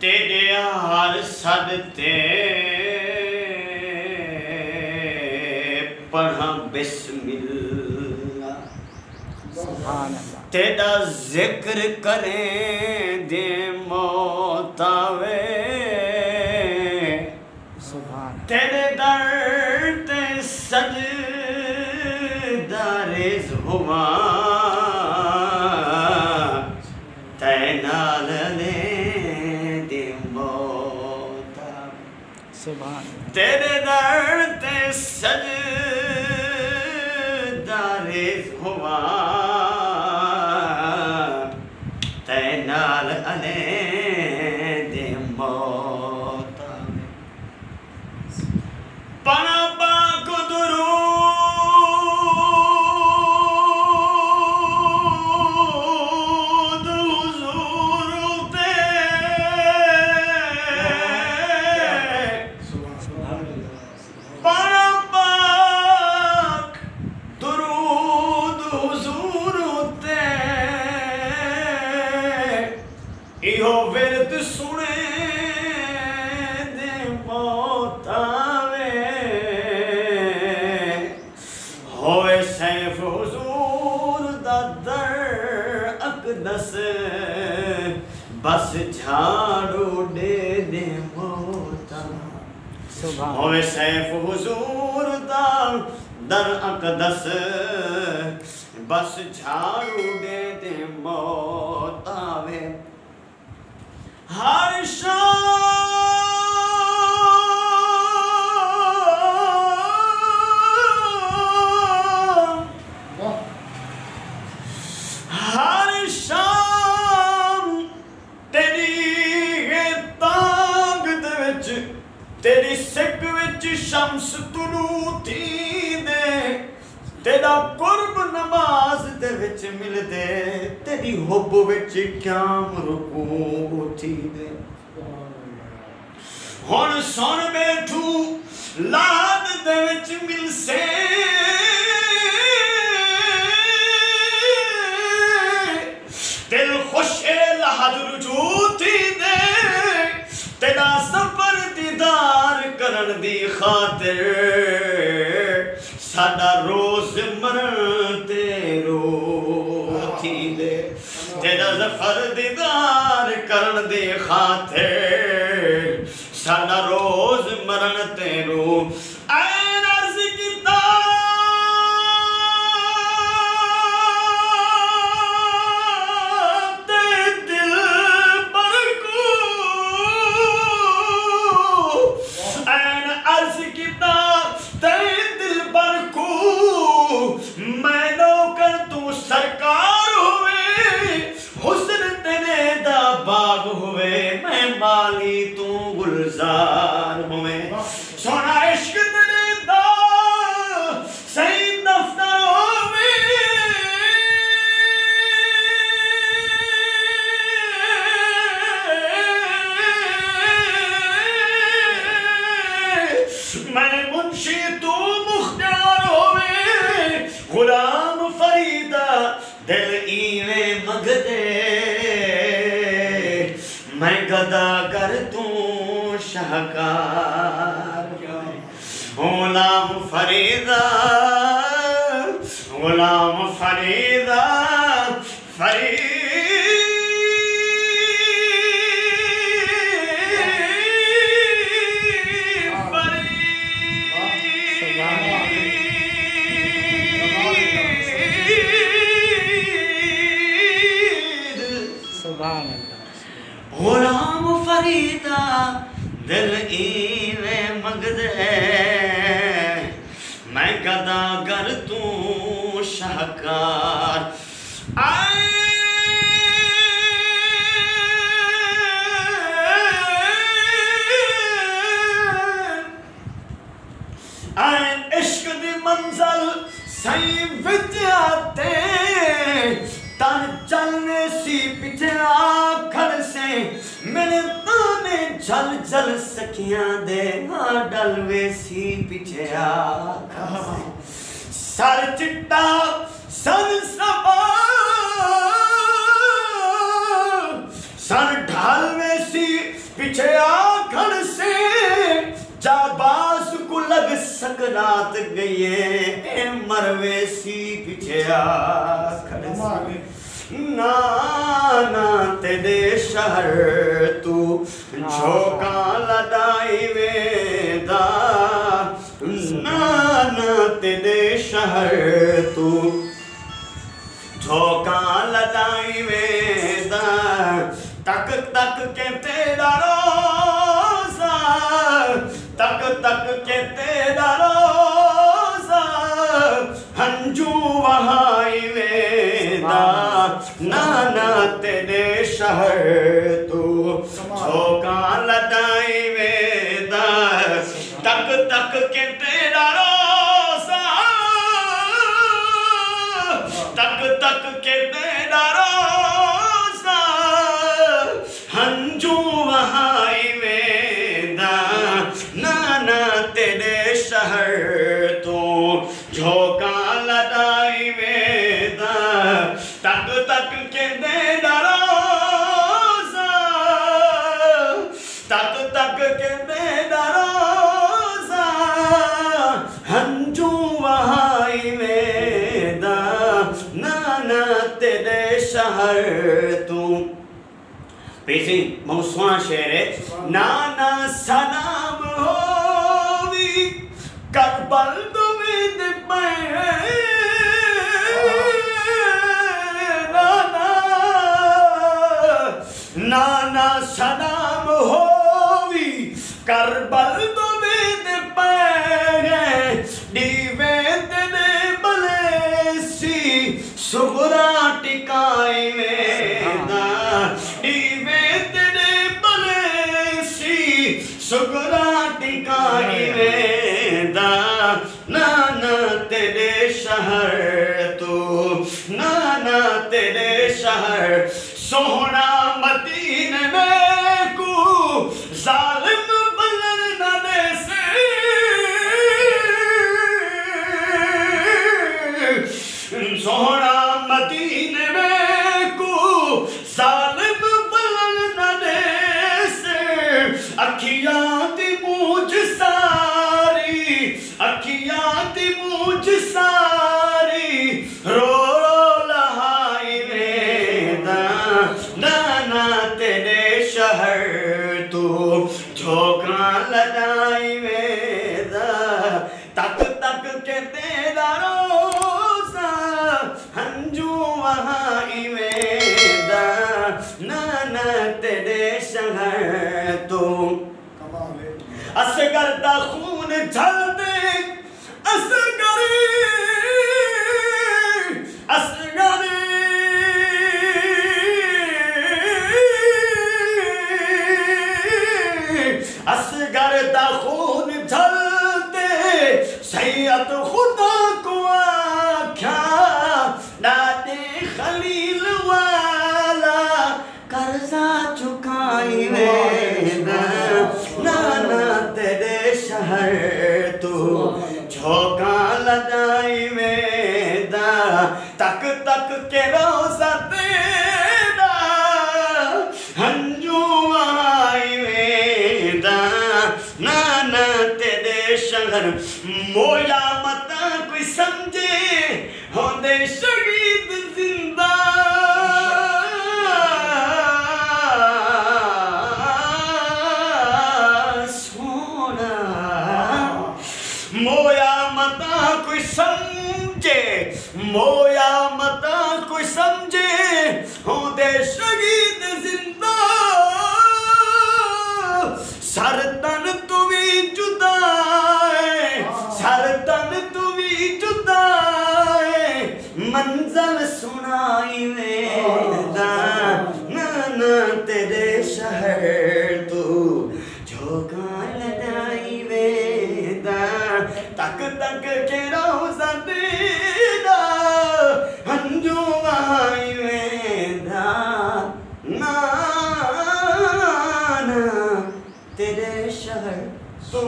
तेरे हर सदते पढ़ा बिस्मिल्लाह, तेरा जिक्र करें दे मौत आवे, तेरे दर ते सजदा रेज़ हुआ, ते नाल ने दे मौत आवे, तेरे दर ते सजदा रेज़ हुआ, ते नाल ने दे मौत आवे। पना पाक दुरूद हुजूर ते, पना पाक दुरूद हुजूर ते, इहो विरद सुने दे मौत आवे, होए सैफ हुजूर दा दर अकदस, बस झाड़ू दे दे मौत आवे। होए सैफ हुजूर दा दर अकदस, बस झाड़ू दे दे मौत आवे। हर शाम तेरी तांग दे विच, तेरी सिक विच शम्स तुलू थी दे, तेरा कुर्ब नमाज दे विच मिलदे, तेरी हुब विच क़याम रुकू थी दे। हुण सुन बैठू लाद दे विच मिलसे, दिल खुशे लहद रुजू थी दे, तेरा सफर दीदार करन दी खातिर, साडा रोज मरण ते रो थी दे, तेरा सफर दीदार करन दी खातिर, साडा रोज मरण ते रो। ऐन अर्ज़ कीता ते दिल पर को, ऐन अर्ज़ कीता ते दिल पर को, मैं नौकर तू सरकार हुए, हुस्न तेरे दा बाग हुए, मैं माली तू गुलजार हुए। सोना इश्क तेरे दा सही दफ्तर होवे, मैं मुंशी तू मुख्तार होवे, गुलाम फरीदा दिल इवे मगदे, मैं गदा कर तू शाहकार। गुलाम फरीदा, गुलाम फरीदा, फरीद गुलाम फरीदा दिल इवे मगदे, मैं गदा गर तू शाहकार। आए इश्क दी मंज़िल सही विद्याते, तन चलने सी पिछे आखर से, मेरे ताने जल जल सखियां दे डलवे सी पिछे आखर से। सर चिट्टा सर सबा, सर ढालवे सी रात गई मरवेसी पीछे खड़े ना ना तेरे शहर तू झोंका लड़ाई वेदा ना ना तेरे शहर तू झोंका लड़ाई वेदा तक तक के तेरा रोज़ा तक तक के तेरा रोज़ा हंजू वहाई वेदा ना ना तेरे शहर तू झोंका लड़ाई वेदा तक तक के तेरा रोज़ा तक तक के तेरा रोज़ा हंजू वहाई वेदा ना ना तेरे शहर तू झोंका लड़ाई वेदा तक तक के तेरा रोज़ा तक तक के तेरा रोज़ा हंजू वहाई वेदा ना ना तेरे शहर तू पेशी बहुत सोना शेर है नाना सलाम होवी करबल तुम्हें पे नाना सलाम होवी करबल तुम्हें पे दीवे तेरे बलेसी सुगरा टिकाई वेदा दीवे तेरे बलेसी सुगरा टिकाई वेदा ना ना तेरे शहर तू ना ना तेरे शहर सोहना मदीने में को जालिम बलन न दे से सोहना मदीने में को जालिम बलन न दे से अखियां दी मूंछ सारी अखियां दी मूंछ सारी रो लहाई वेदा ना ना तेरे शहर तू झोंका लड़ाई वेदा तक तक के तेरा रोज़ा हंजू वहाई वेदा ना ना तेरे शहर तू असगर दा खून झल दे असगर असगर असगर दा खून झल दे सैयद खुदा को आख्या दादे खलील वाला कर्जा चुकाई वेदा ना ना तेरे शहर तू झोंका लड़ाई वेदा तक तक के रोज़ा तेरा हंजू आई वेदा ना ना तेरे शहर मोया मता कोई समझे होंदे शहीद जिंदा सोना मोया मता कोई समझे मोया मता कोई समझे होंदे शहीद जिंदा सर तन तू भी जुदा है सर तन तू भी जुदा है मंजर सुनाई वेदा ना ना तेरे शहर तू झोंका लड़ाई वेदा तक तक के रोज़ा तेरा हंजू वहाई वेदा ना ना तेरे शहर तू